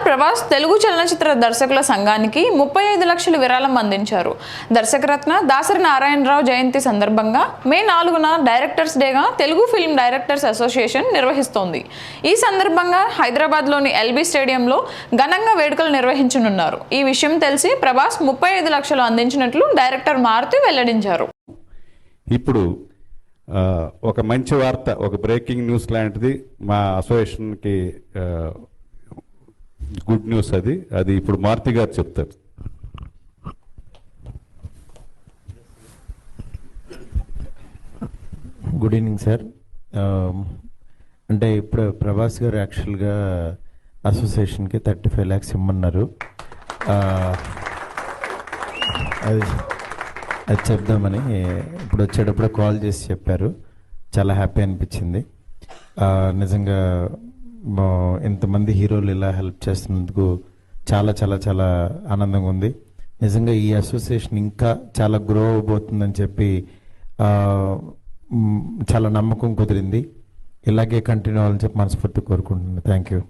ప్రభాస్ తెలుగు చలనచిత్ర దర్శకుల సంఘానికి 35 లక్షల విరాళం అందించారు. దర్శకరత్న దాసరి నారాయణరావు జయంతి సందర్భంగా మే 4న డైరెక్టర్స్ డేగా తెలుగు ఫిల్మ్ డైరెక్టర్స్ అసోసియేషన్ నిర్వహిస్తోంది. ఈ సందర్భంగా హైదరాబాద్లోని ఎల్బీ స్టేడియంలో ఘనంగా వేడుకలు నిర్వహించనున్నారు. ఈ విషయం తెలిసి ప్రభాస్ 35 లక్షలు అందించినట్లు డైరెక్టర్ మారుతి వెల్లడించారు. ఇప్పుడు ఒక మంచి వార్త, ఒక బ్రేకింగ్ న్యూస్ లాంటిది మా అసోసియేషన్కి గుడ్ న్యూస్. అది ఇప్పుడు మారుతి గారు చెప్తారు. Good evening sir. అంటే ఇప్పుడు ప్రభాస్ గారు యాక్చువల్గా అసోసియేషన్కి 35 lakhs ఇమ్మన్నారు. అది చెప్దామని ఇప్పుడు వచ్చేటప్పుడు కాల్ చేసి చెప్పారు. చాలా హ్యాపీ అనిపించింది. నిజంగా ఇంతమంది హీరోలు ఇలా హెల్ప్ చేస్తున్నందుకు చాలా చాలా చాలా ఆనందంగా ఉంది. నిజంగా ఈ అసోసియేషన్ ఇంకా చాలా గ్రో అవబోతుందని చెప్పి చాలా నమ్మకం కుదిరింది. ఇలాగే కంటిన్యూ అవ్వాలని చెప్పి మనస్ఫూర్తి కోరుకుంటున్నాను. Thank you.